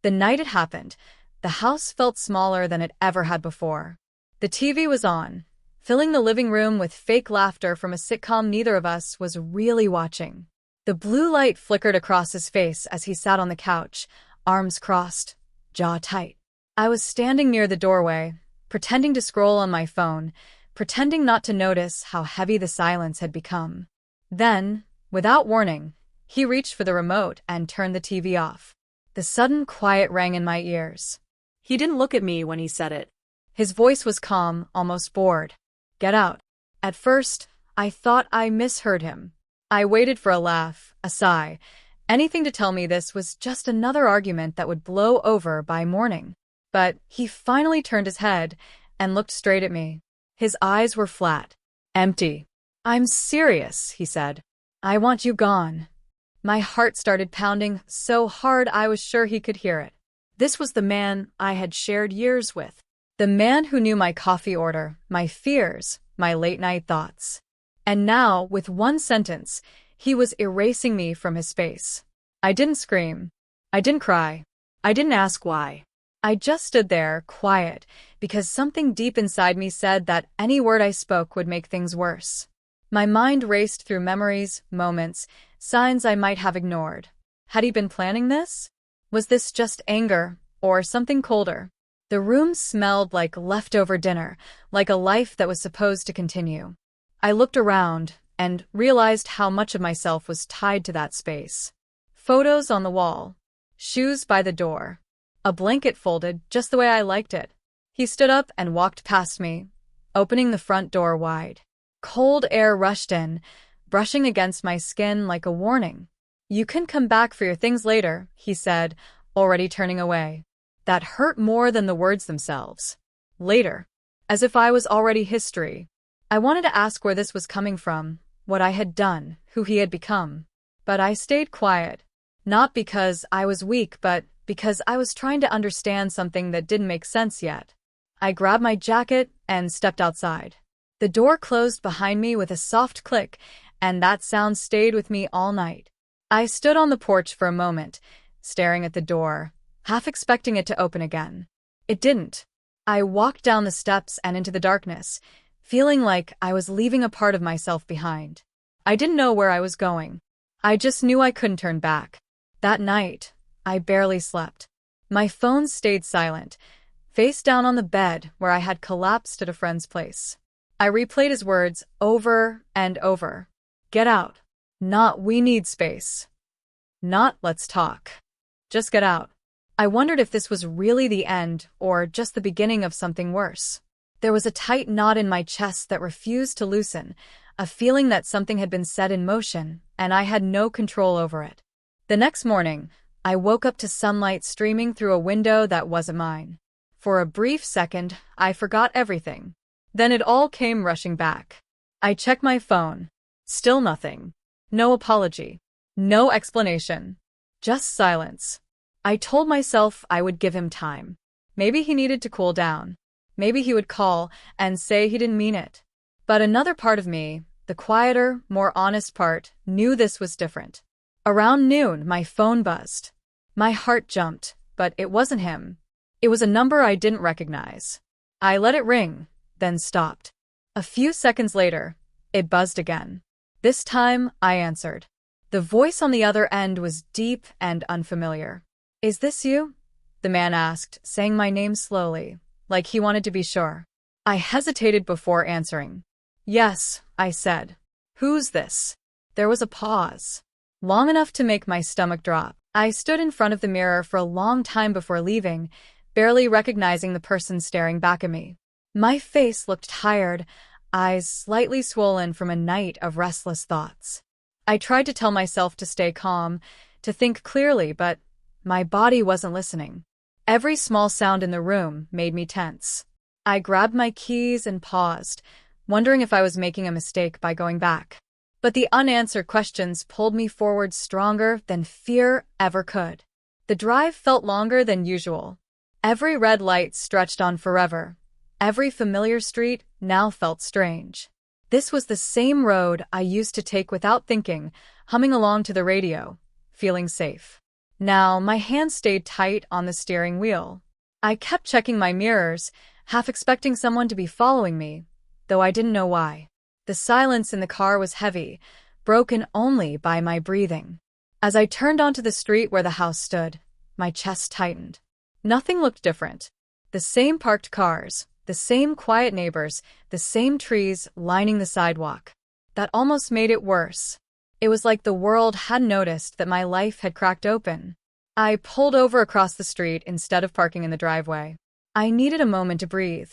The night it happened, the house felt smaller than it ever had before. The TV was on, filling the living room with fake laughter from a sitcom neither of us was really watching. The blue light flickered across his face as he sat on the couch, arms crossed, jaw tight. I was standing near the doorway, pretending to scroll on my phone, pretending not to notice how heavy the silence had become. Then, without warning, he reached for the remote and turned the TV off. The sudden quiet rang in my ears. He didn't look at me when he said it. His voice was calm, almost bored. Get out. At first, I thought I misheard him. I waited for a laugh, a sigh, anything to tell me this was just another argument that would blow over by morning. But he finally turned his head and looked straight at me. His eyes were flat, empty. I'm serious, he said. I want you gone. My heart started pounding so hard I was sure he could hear it. This was the man I had shared years with. The man who knew my coffee order, my fears, my late-night thoughts. And now, with one sentence, he was erasing me from his space. I didn't scream. I didn't cry. I didn't ask why. I just stood there, quiet, because something deep inside me said that any word I spoke would make things worse. My mind raced through memories, moments, signs I might have ignored. Had he been planning this? Was this just anger, or something colder? The room smelled like leftover dinner, like a life that was supposed to continue. I looked around and realized how much of myself was tied to that space. Photos on the wall, shoes by the door, a blanket folded just the way I liked it. He stood up and walked past me, opening the front door wide. Cold air rushed in, brushing against my skin like a warning. You can come back for your things later, he said, already turning away. That hurt more than the words themselves. Later. As if I was already history. I wanted to ask where this was coming from, what I had done, who he had become. But I stayed quiet. Not because I was weak, but because I was trying to understand something that didn't make sense yet. I grabbed my jacket and stepped outside. The door closed behind me with a soft click, and that sound stayed with me all night. I stood on the porch for a moment, staring at the door, half expecting it to open again. It didn't. I walked down the steps and into the darkness, feeling like I was leaving a part of myself behind. I didn't know where I was going. I just knew I couldn't turn back. That night, I barely slept. My phone stayed silent, face down on the bed where I had collapsed at a friend's place. I replayed his words over and over. Get out. Not we need space. Not let's talk. Just get out. I wondered if this was really the end or just the beginning of something worse. There was a tight knot in my chest that refused to loosen, a feeling that something had been set in motion, and I had no control over it. The next morning, I woke up to sunlight streaming through a window that wasn't mine. For a brief second, I forgot everything. Then it all came rushing back. I checked my phone. Still nothing. No apology. No explanation. Just silence. I told myself I would give him time. Maybe he needed to cool down. Maybe he would call and say he didn't mean it. But another part of me, the quieter, more honest part, knew this was different. Around noon, my phone buzzed. My heart jumped, but it wasn't him. It was a number I didn't recognize. I let it ring, then stopped. A few seconds later, it buzzed again. This time, I answered. The voice on the other end was deep and unfamiliar. Is this you? The man asked, saying my name slowly, like he wanted to be sure. I hesitated before answering. Yes, I said. Who's this? There was a pause. Long enough to make my stomach drop. I stood in front of the mirror for a long time before leaving, barely recognizing the person staring back at me. My face looked tired, eyes slightly swollen from a night of restless thoughts. I tried to tell myself to stay calm, to think clearly, but my body wasn't listening. Every small sound in the room made me tense. I grabbed my keys and paused, wondering if I was making a mistake by going back. But the unanswered questions pulled me forward stronger than fear ever could. The drive felt longer than usual. Every red light stretched on forever. Every familiar street now felt strange. This was the same road I used to take without thinking, humming along to the radio, feeling safe. Now, my hand stayed tight on the steering wheel. I kept checking my mirrors, half expecting someone to be following me, though I didn't know why. The silence in the car was heavy, broken only by my breathing. As I turned onto the street where the house stood, my chest tightened. Nothing looked different. The same parked cars, the same quiet neighbors, the same trees lining the sidewalk. That almost made it worse. It was like the world hadn't noticed that my life had cracked open. I pulled over across the street instead of parking in the driveway. I needed a moment to breathe,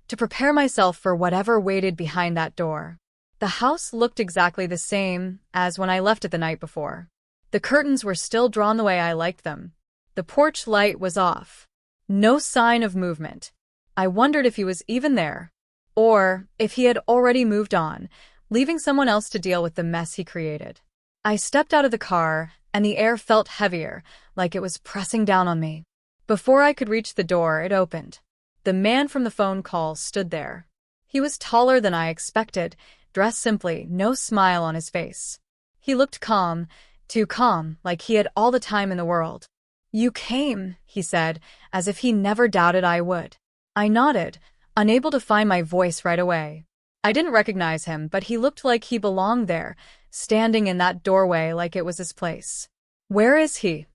to prepare myself for whatever waited behind that door. The house looked exactly the same as when I left it the night before. The curtains were still drawn the way I liked them. The porch light was off. No sign of movement. I wondered if he was even there, or if he had already moved on, leaving someone else to deal with the mess he created. I stepped out of the car, and the air felt heavier, like it was pressing down on me. Before I could reach the door, it opened. The man from the phone call stood there. He was taller than I expected, dressed simply, no smile on his face. He looked calm, too calm, like he had all the time in the world. "You came," he said, as if he never doubted I would. I nodded, unable to find my voice right away. I didn't recognize him, but he looked like he belonged there, standing in that doorway like it was his place. "Where is he?"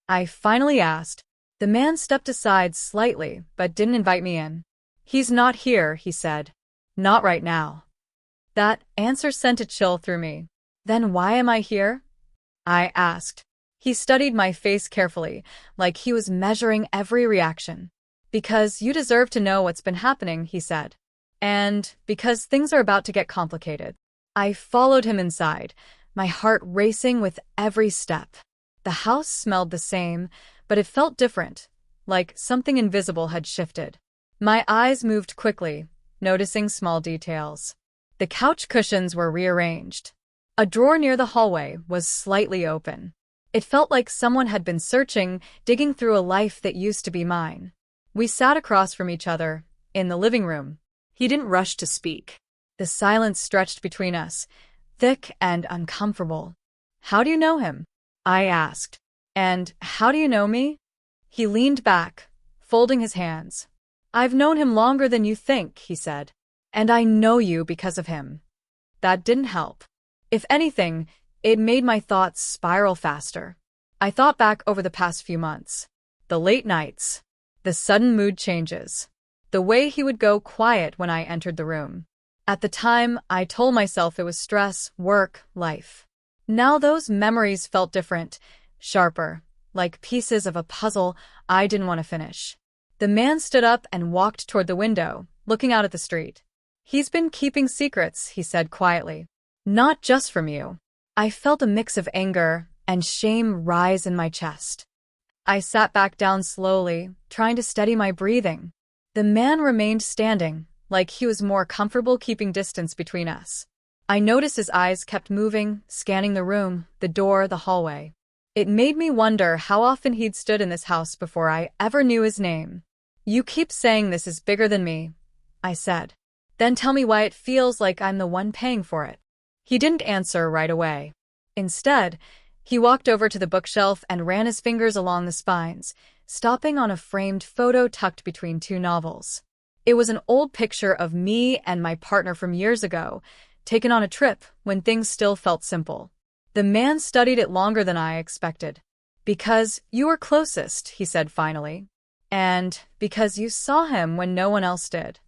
I finally asked. The man stepped aside slightly, but didn't invite me in. "He's not here," he said. "Not right now." That answer sent a chill through me. "Then why am I here?" I asked. He studied my face carefully, like he was measuring every reaction. "Because you deserve to know what's been happening," he said. "And because things are about to get complicated." I followed him inside, my heart racing with every step. The house smelled the same, but it felt different, like something invisible had shifted. My eyes moved quickly, noticing small details. The couch cushions were rearranged. A drawer near the hallway was slightly open. It felt like someone had been searching, digging through a life that used to be mine. We sat across from each other, in the living room. He didn't rush to speak. The silence stretched between us, thick and uncomfortable. "How do you know him?" I asked. "And how do you know me?" He leaned back, folding his hands. "I've known him longer than you think," he said. "And I know you because of him." That didn't help. If anything, it made my thoughts spiral faster. I thought back over the past few months. The late nights. The sudden mood changes. The way he would go quiet when I entered the room. At the time, I told myself it was stress, work, life. Now those memories felt different, sharper, like pieces of a puzzle I didn't want to finish. The man stood up and walked toward the window, looking out at the street. "He's been keeping secrets," he said quietly. "Not just from you." I felt a mix of anger and shame rise in my chest. I sat back down slowly, trying to steady my breathing. The man remained standing, like he was more comfortable keeping distance between us. I noticed his eyes kept moving, scanning the room, the door, the hallway. It made me wonder how often he'd stood in this house before I ever knew his name. "You keep saying this is bigger than me," I said. "Then tell me why it feels like I'm the one paying for it." He didn't answer right away. Instead, he walked over to the bookshelf and ran his fingers along the spines, stopping on a framed photo tucked between two novels. It was an old picture of me and my partner from years ago, taken on a trip when things still felt simple. The man studied it longer than I expected. "Because you were closest," he said finally. "And because you saw him when no one else did."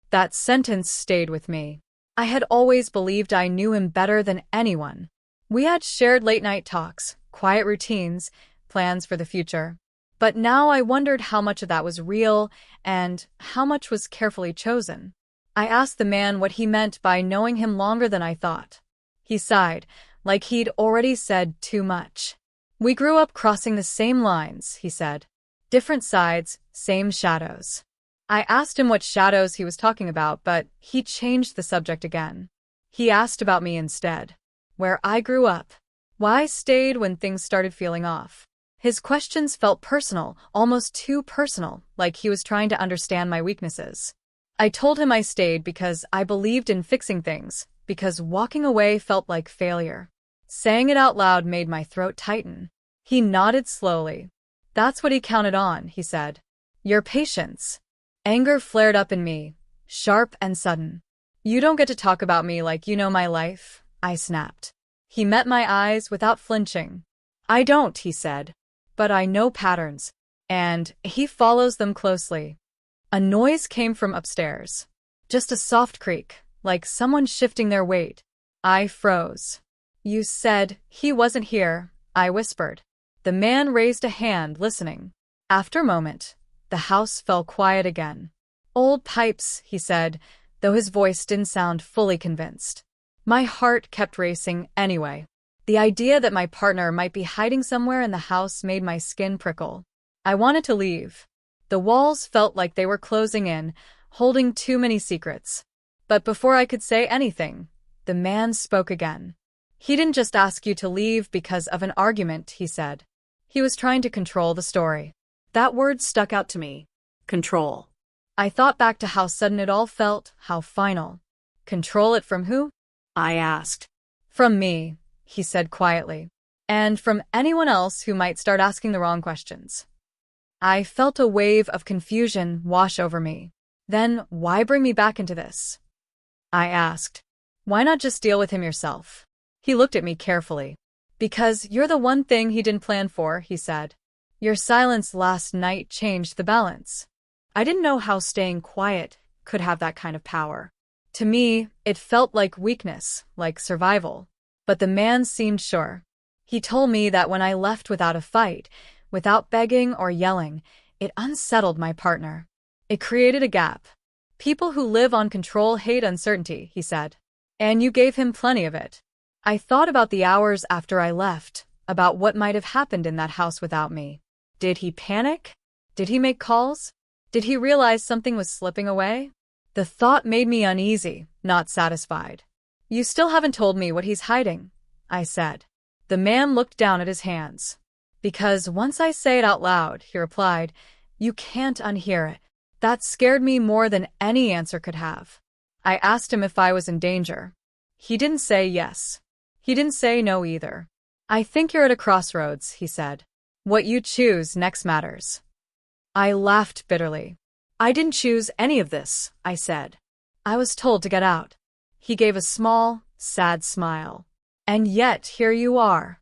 That sentence stayed with me. I had always believed I knew him better than anyone. We had shared late-night talks, quiet routines, plans for the future. But now I wondered how much of that was real and how much was carefully chosen. I asked the man what he meant by knowing him longer than I thought. He sighed, like he'd already said too much. "We grew up crossing the same lines," he said. "Different sides, same shadows." I asked him what shadows he was talking about, but he changed the subject again. He asked about me instead. Where I grew up. Why I stayed when things started feeling off. His questions felt personal, almost too personal, like he was trying to understand my weaknesses. I told him I stayed because I believed in fixing things, because walking away felt like failure. Saying it out loud made my throat tighten. He nodded slowly. That's what he counted on, he said. Your patience. Anger flared up in me, sharp and sudden. You don't get to talk about me like you know my life, I snapped. He met my eyes without flinching. I don't, he said. But I know patterns, and he follows them closely. A noise came from upstairs. Just a soft creak, like someone shifting their weight. I froze. You said he wasn't here, I whispered. The man raised a hand, listening. After a moment, the house fell quiet again. Old pipes, he said, though his voice didn't sound fully convinced. My heart kept racing anyway. The idea that my partner might be hiding somewhere in the house made my skin prickle. I wanted to leave. The walls felt like they were closing in, holding too many secrets. But before I could say anything, the man spoke again. He didn't just ask you to leave because of an argument, he said. He was trying to control the story. That word stuck out to me. Control. I thought back to how sudden it all felt, how final. Control it from who? I asked. From me, he said quietly. And from anyone else who might start asking the wrong questions. I felt a wave of confusion wash over me. Then why bring me back into this? I asked. Why not just deal with him yourself? He looked at me carefully. Because you're the one thing he didn't plan for, he said. Your silence last night changed the balance. I didn't know how staying quiet could have that kind of power. To me, it felt like weakness, like survival. But the man seemed sure. He told me that when I left without a fight, without begging or yelling, it unsettled my partner. It created a gap. People who live on control hate uncertainty, he said. And you gave him plenty of it. I thought about the hours after I left, about what might have happened in that house without me. Did he panic? Did he make calls? Did he realize something was slipping away? The thought made me uneasy, not satisfied. You still haven't told me what he's hiding, I said. The man looked down at his hands. Because once I say it out loud, he replied, you can't unhear it. That scared me more than any answer could have. I asked him if I was in danger. He didn't say yes. He didn't say no either. I think you're at a crossroads, he said. What you choose next matters. I laughed bitterly. I didn't choose any of this, I said. I was told to get out. He gave a small, sad smile. And yet here you are.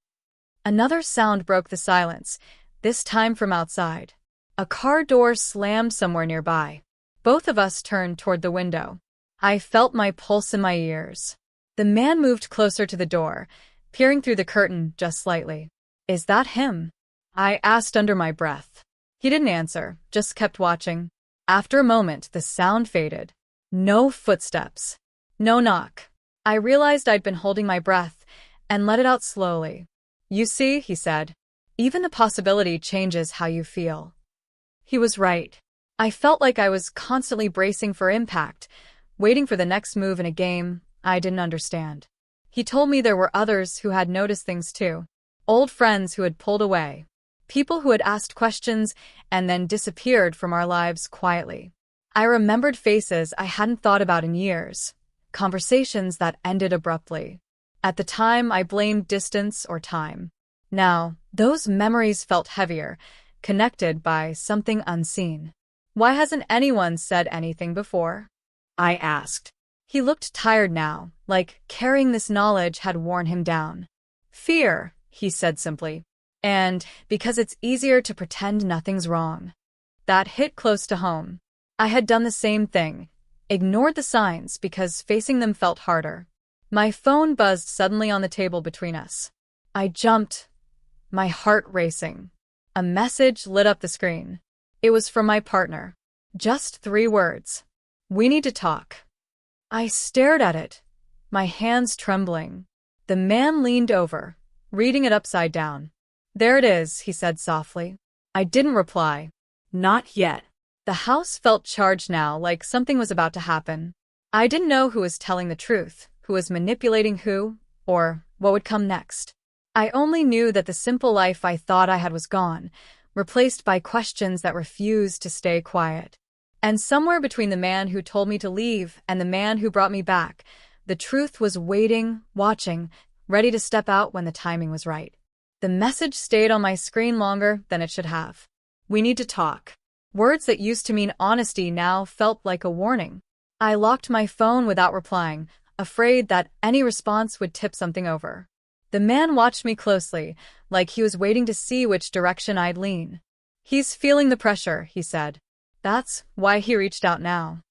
Another sound broke the silence, this time from outside. A car door slammed somewhere nearby. Both of us turned toward the window. I felt my pulse in my ears. The man moved closer to the door, peering through the curtain just slightly. Is that him? I asked under my breath. He didn't answer, just kept watching. After a moment, the sound faded. No footsteps. No knock. I realized I'd been holding my breath and let it out slowly. You see, he said, even the possibility changes how you feel. He was right. I felt like I was constantly bracing for impact, waiting for the next move in a game I didn't understand. He told me there were others who had noticed things too. Old friends who had pulled away. People who had asked questions and then disappeared from our lives quietly. I remembered faces I hadn't thought about in years. Conversations that ended abruptly. At the time, I blamed distance or time. Now, those memories felt heavier, connected by something unseen. Why hasn't anyone said anything before? I asked. He looked tired now, like carrying this knowledge had worn him down. Fear, he said simply. And because it's easier to pretend nothing's wrong. That hit close to home. I had done the same thing, ignored the signs because facing them felt harder. My phone buzzed suddenly on the table between us. I jumped, my heart racing. A message lit up the screen. It was from my partner. Just 3 words. We need to talk. I stared at it, my hands trembling. The man leaned over, reading it upside down. There it is, he said softly. I didn't reply. Not yet. The house felt charged now, like something was about to happen. I didn't know who was telling the truth, who was manipulating who, or what would come next. I only knew that the simple life I thought I had was gone, replaced by questions that refused to stay quiet. And somewhere between the man who told me to leave and the man who brought me back, the truth was waiting, watching, ready to step out when the timing was right. The message stayed on my screen longer than it should have. We need to talk. Words that used to mean honesty now felt like a warning. I locked my phone without replying, afraid that any response would tip something over. The man watched me closely, like he was waiting to see which direction I'd lean. "He's feeling the pressure," he said. "That's why he reached out now."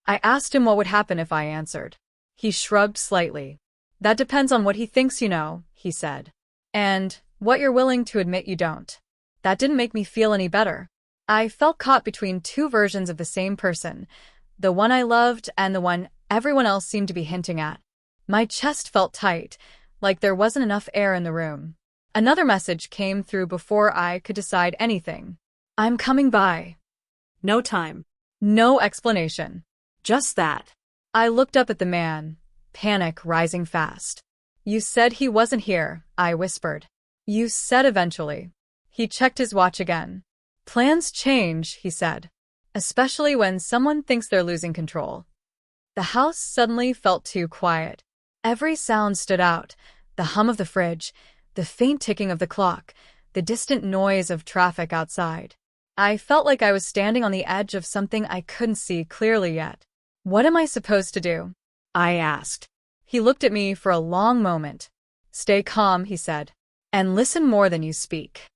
I asked him what would happen if I answered. He shrugged slightly. "That depends on what he thinks you know," he said. "And what you're willing to admit you don't." That didn't make me feel any better. I felt caught between two versions of the same person, the one I loved and the one everyone else seemed to be hinting at. My chest felt tight, like there wasn't enough air in the room. Another message came through before I could decide anything. "I'm coming by." No time. No explanation. Just that. I looked up at the man, panic rising fast. "You said he wasn't here," I whispered. "You said eventually." He checked his watch again. "Plans change," he said, "especially when someone thinks they're losing control." The house suddenly felt too quiet. Every sound stood out, the hum of the fridge, the faint ticking of the clock, the distant noise of traffic outside. I felt like I was standing on the edge of something I couldn't see clearly yet. "What am I supposed to do?" I asked. He looked at me for a long moment. "Stay calm," he said, "and listen more than you speak."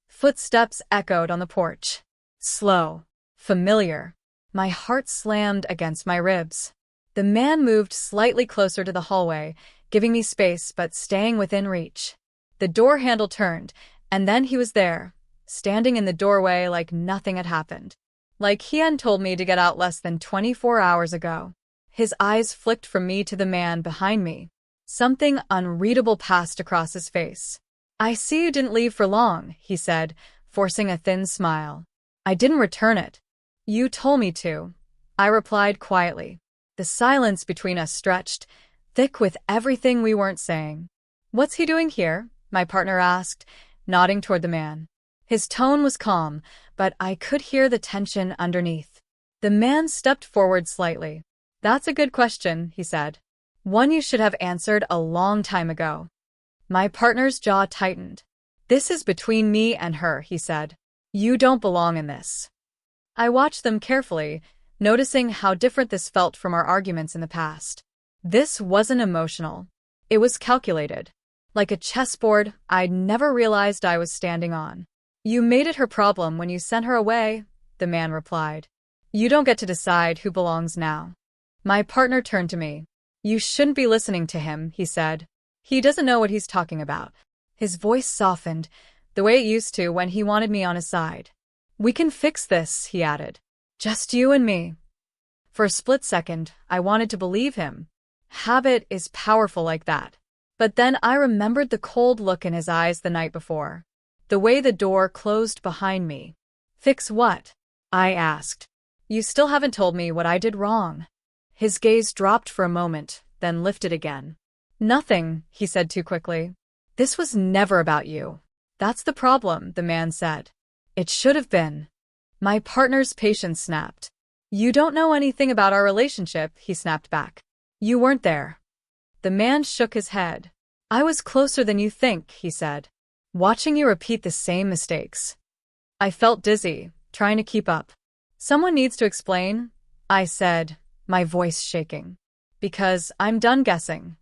Footsteps echoed on the porch. Slow, familiar. My heart slammed against my ribs. The man moved slightly closer to the hallway, giving me space but staying within reach. The door handle turned, and then he was there, standing in the doorway like nothing had happened. Like he hadn't told me to get out less than 24 hours ago. His eyes flicked from me to the man behind me. Something unreadable passed across his face. "I see you didn't leave for long," he said, forcing a thin smile. I didn't return it. "You told me to," I replied quietly. The silence between us stretched, thick with everything we weren't saying. "What's he doing here?" my partner asked, nodding toward the man. His tone was calm, but I could hear the tension underneath. The man stepped forward slightly. "That's a good question," he said. "One you should have answered a long time ago." My partner's jaw tightened. "This is between me and her," he said. "You don't belong in this." I watched them carefully, noticing how different this felt from our arguments in the past. This wasn't emotional. It was calculated. Like a chessboard I'd never realized I was standing on. "You made it her problem when you sent her away," the man replied. "You don't get to decide who belongs now." My partner turned to me. "You shouldn't be listening to him," he said. "He doesn't know what he's talking about." His voice softened, the way it used to when he wanted me on his side. "We can fix this," he added. "Just you and me." For a split second, I wanted to believe him. Habit is powerful like that. But then I remembered the cold look in his eyes the night before. The way the door closed behind me. "Fix what?" I asked. "You still haven't told me what I did wrong." His gaze dropped for a moment, then lifted again. "Nothing," he said too quickly. "This was never about you." "That's the problem," the man said. "It should have been." My partner's patience snapped. "You don't know anything about our relationship," he snapped back. "You weren't there." The man shook his head. "I was closer than you think," he said. "Watching you repeat the same mistakes." I felt dizzy, trying to keep up. "Someone needs to explain," I said, my voice shaking. "Because I'm done guessing."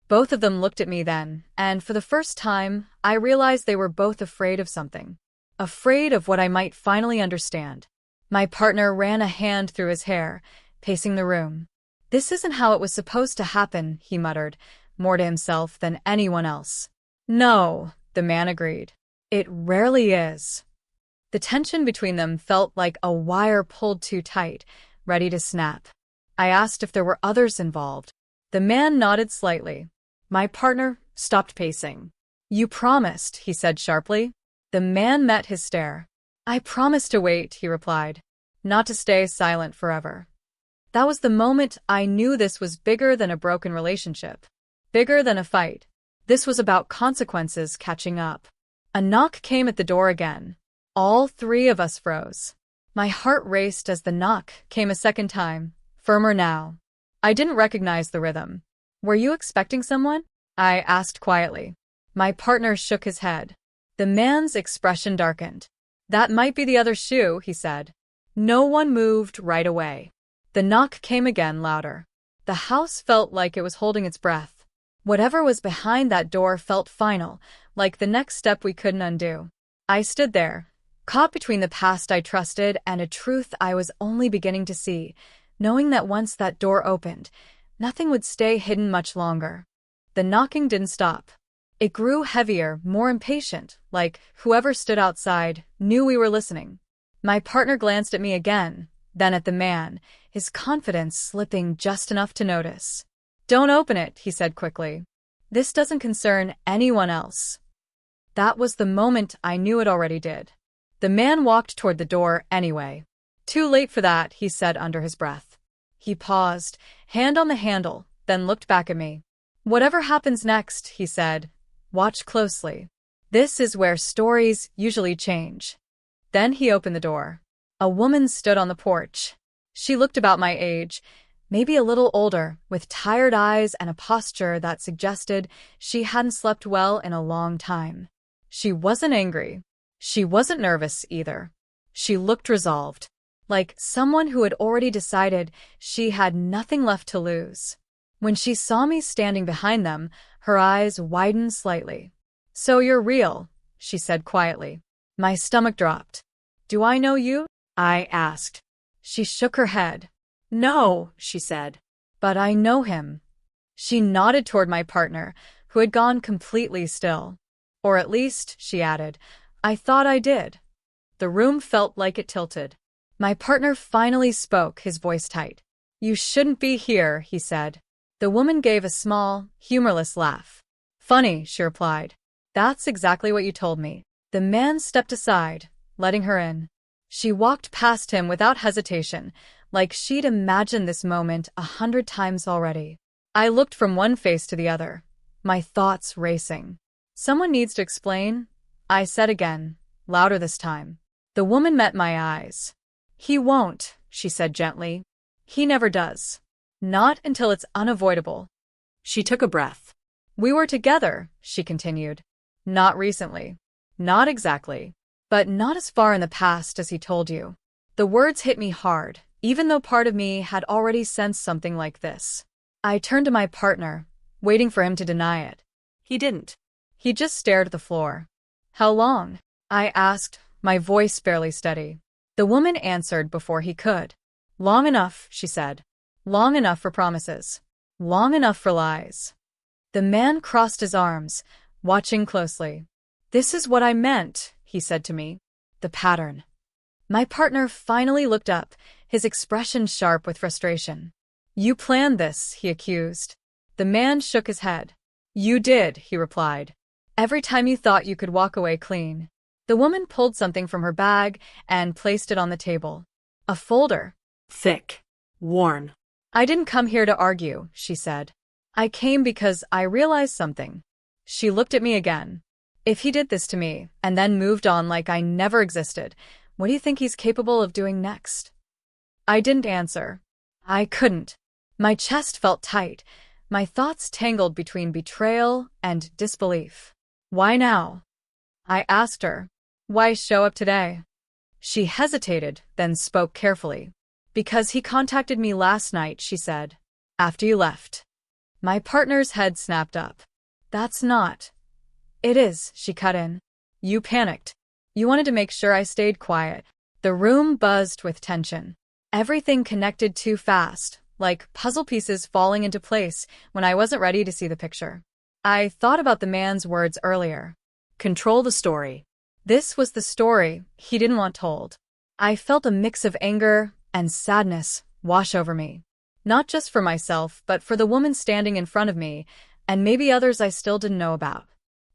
Both of them looked at me then, and for the first time, I realized they were both afraid of something. Afraid of what I might finally understand. My partner ran a hand through his hair, pacing the room. "This isn't how it was supposed to happen," he muttered, more to himself than anyone else. "No," the man agreed. "It rarely is." The tension between them felt like a wire pulled too tight, ready to snap. I asked if there were others involved. The man nodded slightly. My partner stopped pacing. "You promised," he said sharply. The man met his stare. "I promised to wait," he replied. "Not to stay silent forever." That was the moment I knew this was bigger than a broken relationship. Bigger than a fight. This was about consequences catching up. A knock came at the door again. All three of us froze. My heart raced as the knock came a second time, firmer now. I didn't recognize the rhythm. "Were you expecting someone?" I asked quietly. My partner shook his head. The man's expression darkened. "That might be the other shoe," he said. No one moved right away. The knock came again, louder. The house felt like it was holding its breath. Whatever was behind that door felt final, like the next step we couldn't undo. I stood there, caught between the past I trusted and a truth I was only beginning to see, knowing that once that door opened, nothing would stay hidden much longer. The knocking didn't stop. It grew heavier, more impatient, like whoever stood outside knew we were listening. My partner glanced at me again, then at the man, his confidence slipping just enough to notice. "Don't open it," he said quickly. "This doesn't concern anyone else." That was the moment I knew it already did. The man walked toward the door anyway. "Too late for that," he said under his breath. He paused, hand on the handle, then looked back at me. "Whatever happens next," he said, "watch closely. This is where stories usually change." Then he opened the door. A woman stood on the porch. She looked about my age, maybe a little older, with tired eyes and a posture that suggested she hadn't slept well in a long time. She wasn't angry. She wasn't nervous either. She looked resolved, like someone who had already decided she had nothing left to lose. When she saw me standing behind them, her eyes widened slightly. "So you're real," she said quietly. My stomach dropped. "Do I know you?" I asked. She shook her head. "No," she said. "But I know him." She nodded toward my partner, who had gone completely still. "Or at least," she added, "I thought I did." The room felt like it tilted. My partner finally spoke, his voice tight. "You shouldn't be here," he said. The woman gave a small, humorless laugh. "Funny," she replied. "That's exactly what you told me." The man stepped aside, letting her in. She walked past him without hesitation, like she'd imagined this moment 100 times already. I looked from one face to the other, my thoughts racing. "Someone needs to explain," I said again, louder this time. The woman met my eyes. "He won't," she said gently. "He never does. Not until it's unavoidable." She took a breath. "We were together," she continued. "Not recently." "Not exactly. But not as far in the past as he told you." The words hit me hard, even though part of me had already sensed something like this. I turned to my partner, waiting for him to deny it. He didn't. He just stared at the floor. "How long?" I asked, my voice barely steady. The woman answered before he could. "Long enough," she said. "Long enough for promises. Long enough for lies." The man crossed his arms, watching closely. "This is what I meant," he said to me. "The pattern." My partner finally looked up, his expression sharp with frustration. "You planned this," he accused. The man shook his head. "You did," he replied. "Every time you thought you could walk away clean." The woman pulled something from her bag and placed it on the table. A folder. Thick. Worn. "I didn't come here to argue," she said. "I came because I realized something." She looked at me again. "If he did this to me, and then moved on like I never existed, what do you think he's capable of doing next?" I didn't answer. I couldn't. My chest felt tight, my thoughts tangled between betrayal and disbelief. "Why now?" I asked her. "Why show up today?" She hesitated, then spoke carefully. "Because he contacted me last night," she said. "After you left." My partner's head snapped up. "That's not." "It is," she cut in. "You panicked. You wanted to make sure I stayed quiet." The room buzzed with tension. Everything connected too fast, like puzzle pieces falling into place when I wasn't ready to see the picture. I thought about the man's words earlier. Control the story. This was the story he didn't want told. I felt a mix of anger and sadness wash over me. Not just for myself, but for the woman standing in front of me, and maybe others I still didn't know about.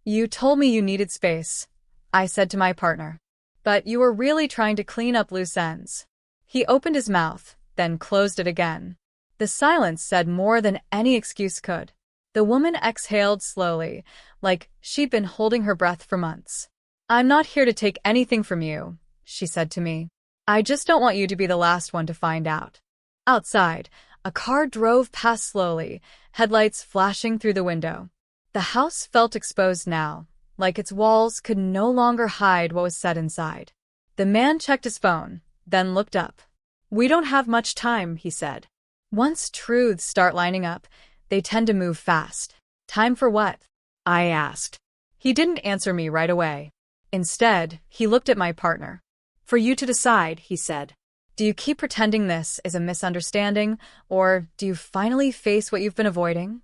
"You told me you needed space," I said to my partner. "But you were really trying to clean up loose ends." He opened his mouth, then closed it again. The silence said more than any excuse could. The woman exhaled slowly, like she'd been holding her breath for months. "I'm not here to take anything from you," she said to me. "I just don't want you to be the last one to find out." Outside, a car drove past slowly, headlights flashing through the window. The house felt exposed now, like its walls could no longer hide what was said inside. The man checked his phone, then looked up. "We don't have much time," he said. Once truths start lining up, they tend to move fast. "Time for what?" I asked. He didn't answer me right away. Instead, he looked at my partner. "For you to decide," he said. "Do you keep pretending this is a misunderstanding, or do you finally face what you've been avoiding?"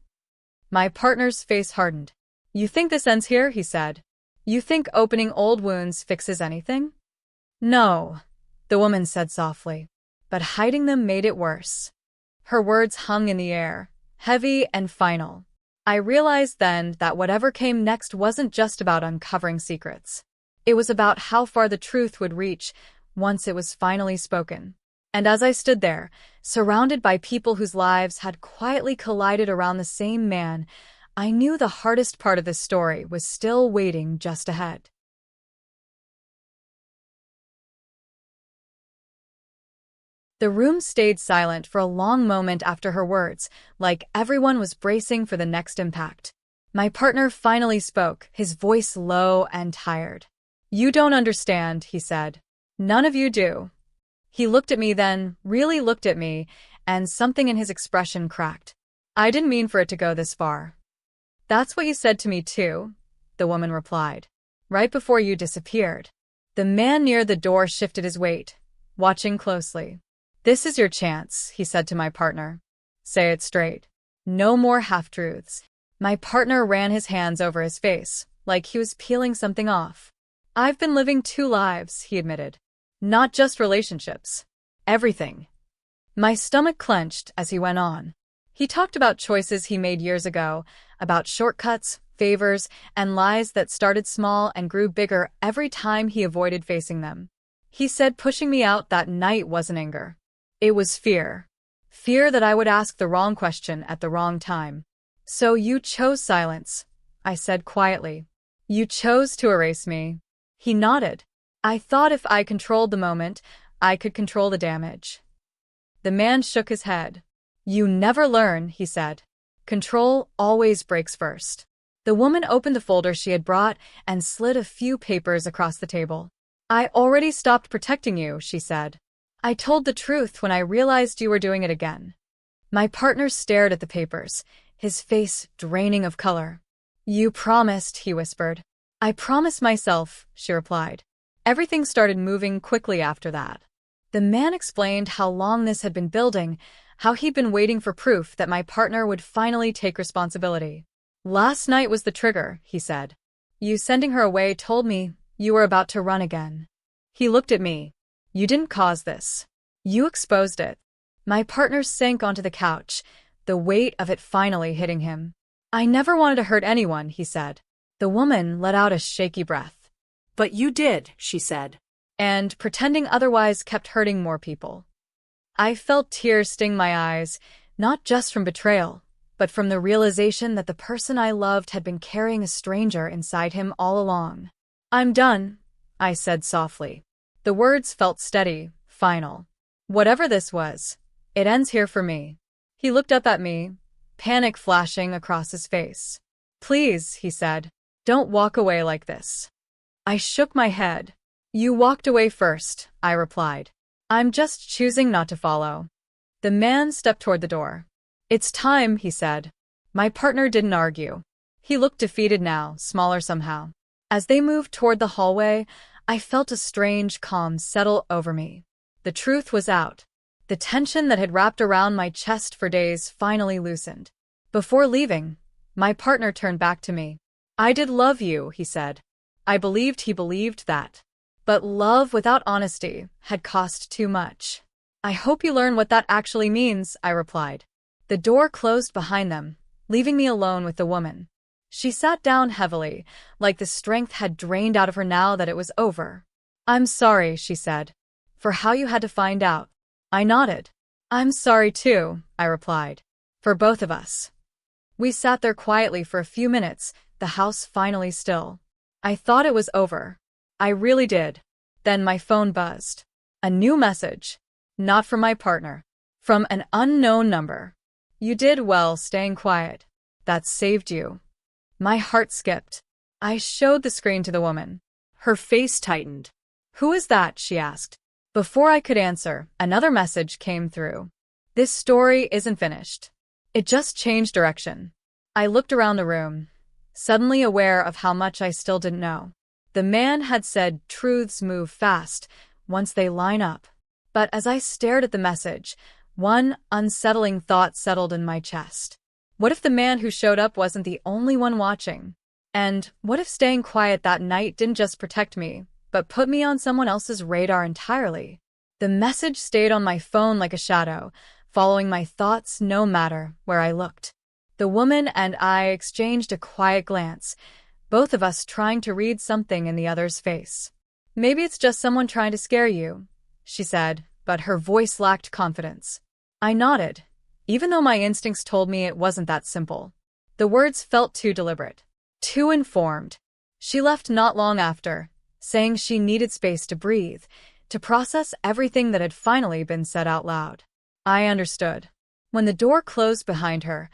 My partner's face hardened. "You think this ends here?" he said. "You think opening old wounds fixes anything?" "No," the woman said softly, "but hiding them made it worse." Her words hung in the air, heavy and final. I realized then that whatever came next wasn't just about uncovering secrets. It was about how far the truth would reach once it was finally spoken. And as I stood there, surrounded by people whose lives had quietly collided around the same man, I knew the hardest part of this story was still waiting just ahead. The room stayed silent for a long moment after her words, like everyone was bracing for the next impact. My partner finally spoke, his voice low and tired. "You don't understand," he said. "None of you do." He looked at me then, really looked at me, and something in his expression cracked. "I didn't mean for it to go this far." "That's what you said to me too," the woman replied. "Right before you disappeared." The man near the door shifted his weight, watching closely. "This is your chance," he said to my partner. "Say it straight. No more half-truths." My partner ran his hands over his face, like he was peeling something off. "I've been living two lives," he admitted. "Not just relationships. Everything." My stomach clenched as he went on. He talked about choices he made years ago, about shortcuts, favors, and lies that started small and grew bigger every time he avoided facing them. He said pushing me out that night wasn't anger. It was fear. Fear that I would ask the wrong question at the wrong time. "So you chose silence," I said quietly. "You chose to erase me." He nodded. "I thought if I controlled the moment, I could control the damage." The man shook his head. "You never learn," he said. "Control always breaks first." The woman opened the folder she had brought and slid a few papers across the table. "I already stopped protecting you," she said. "I told the truth when I realized you were doing it again." My partner stared at the papers, his face draining of color. "You promised," he whispered. "I promised myself," she replied. Everything started moving quickly after that. The man explained how long this had been building, how he'd been waiting for proof that my partner would finally take responsibility. "Last night was the trigger," he said. "You sending her away told me you were about to run again." He looked at me. "You didn't cause this. You exposed it." My partner sank onto the couch, the weight of it finally hitting him. "I never wanted to hurt anyone," he said. The woman let out a shaky breath. "But you did," she said. "And pretending otherwise kept hurting more people." I felt tears sting my eyes, not just from betrayal, but from the realization that the person I loved had been carrying a stranger inside him all along. "I'm done," I said softly. The words felt steady, final. "Whatever this was, it ends here for me." He looked up at me, panic flashing across his face. "Please," he said, "don't walk away like this." I shook my head. "You walked away first," I replied. "I'm just choosing not to follow." The man stepped toward the door. "It's time," he said. My partner didn't argue. He looked defeated now, smaller somehow. As they moved toward the hallway, I felt a strange calm settle over me. The truth was out. The tension that had wrapped around my chest for days finally loosened. Before leaving, my partner turned back to me. "I did love you," he said. I believed he believed that. But love without honesty had cost too much. "I hope you learn what that actually means," I replied. The door closed behind them, leaving me alone with the woman. She sat down heavily, like the strength had drained out of her now that it was over. "I'm sorry," she said, "for how you had to find out." I nodded. "I'm sorry too," I replied. "For both of us." We sat there quietly for a few minutes, the house finally still. I thought it was over. I really did. Then my phone buzzed. A new message. Not from my partner. From an unknown number. "You did well staying quiet. That saved you." My heart skipped. I showed the screen to the woman. Her face tightened. "Who is that?" she asked. Before I could answer, another message came through. "This story isn't finished." It just changed direction. I looked around the room, suddenly aware of how much I still didn't know. The man had said truths move fast once they line up. But as I stared at the message, one unsettling thought settled in my chest. What if the man who showed up wasn't the only one watching? And what if staying quiet that night didn't just protect me, but put me on someone else's radar entirely? The message stayed on my phone like a shadow, following my thoughts no matter where I looked. The woman and I exchanged a quiet glance, both of us trying to read something in the other's face. "Maybe it's just someone trying to scare you," she said, but her voice lacked confidence. I nodded, even though my instincts told me it wasn't that simple. The words felt too deliberate, too informed. She left not long after, saying she needed space to breathe, to process everything that had finally been said out loud. I understood. When the door closed behind her,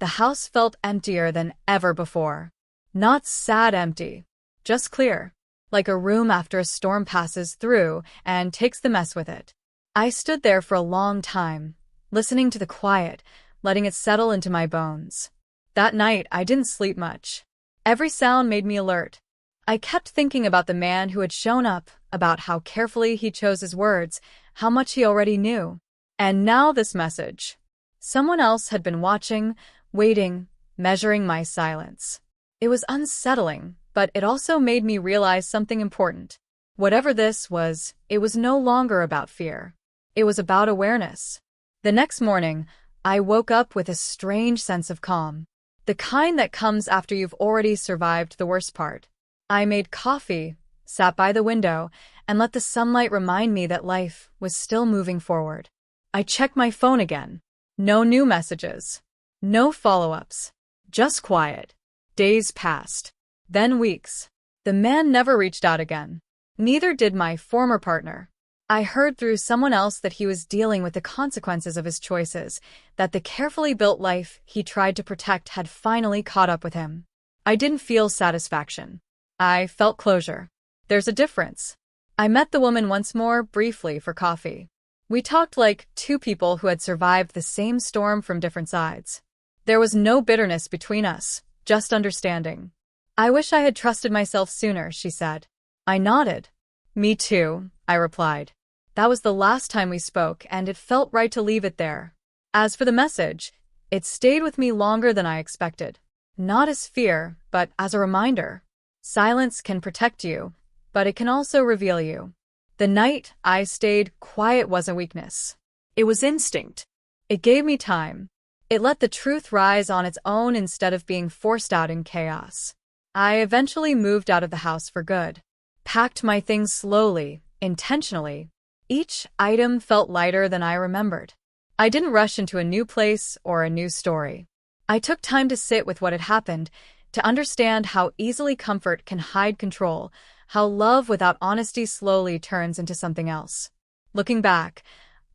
the house felt emptier than ever before. Not sad empty, just clear, like a room after a storm passes through and takes the mess with it. I stood there for a long time, listening to the quiet, letting it settle into my bones. That night, I didn't sleep much. Every sound made me alert. I kept thinking about the man who had shown up, about how carefully he chose his words, how much he already knew. And now this message. Someone else had been watching, waiting, measuring my silence. It was unsettling, but it also made me realize something important. Whatever this was, it was no longer about fear. It was about awareness. The next morning, I woke up with a strange sense of calm. The kind that comes after you've already survived the worst part. I made coffee, sat by the window, and let the sunlight remind me that life was still moving forward. I checked my phone again. No new messages. No follow-ups. Just quiet. Days passed. Then weeks. The man never reached out again. Neither did my former partner. I heard through someone else that he was dealing with the consequences of his choices, that the carefully built life he tried to protect had finally caught up with him. I didn't feel satisfaction. I felt closure. There's a difference. I met the woman once more, briefly, for coffee. We talked like two people who had survived the same storm from different sides. There was no bitterness between us, just understanding. "I wish I had trusted myself sooner," she said. I nodded. "Me too," I replied. That was the last time we spoke, and it felt right to leave it there. As for the message, it stayed with me longer than I expected. Not as fear, but as a reminder. Silence can protect you, but it can also reveal you. The night I stayed quiet wasn't weakness. It was instinct. It gave me time. It let the truth rise on its own instead of being forced out in chaos. I eventually moved out of the house for good. Packed my things slowly, intentionally. Each item felt lighter than I remembered. I didn't rush into a new place or a new story. I took time to sit with what had happened, to understand how easily comfort can hide control, how love without honesty slowly turns into something else. Looking back,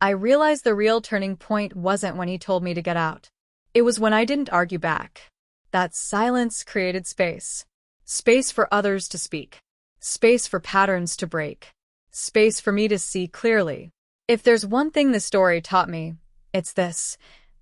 I realized the real turning point wasn't when he told me to get out. It was when I didn't argue back. That silence created space. Space for others to speak. Space for patterns to break. Space for me to see clearly. If there's one thing the story taught me, it's this.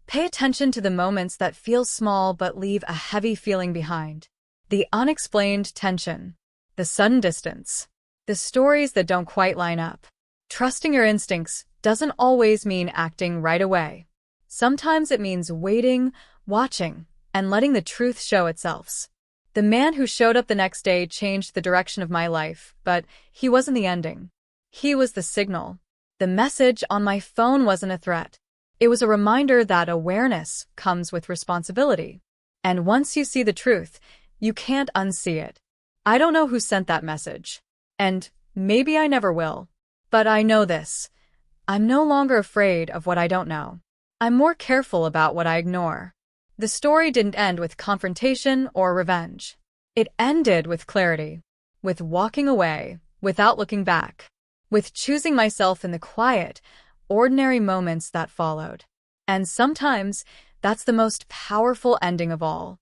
Pay attention to the moments that feel small but leave a heavy feeling behind. The unexplained tension. The sudden distance. The stories that don't quite line up. Trusting your instincts doesn't always mean acting right away. Sometimes it means waiting, watching, and letting the truth show itself. The man who showed up the next day changed the direction of my life, but he wasn't the ending. He was the signal. The message on my phone wasn't a threat. It was a reminder that awareness comes with responsibility. And once you see the truth, you can't unsee it. I don't know who sent that message. And maybe I never will. But I know this. I'm no longer afraid of what I don't know. I'm more careful about what I ignore. The story didn't end with confrontation or revenge. It ended with clarity, with walking away, without looking back, with choosing myself in the quiet, ordinary moments that followed. And sometimes, that's the most powerful ending of all.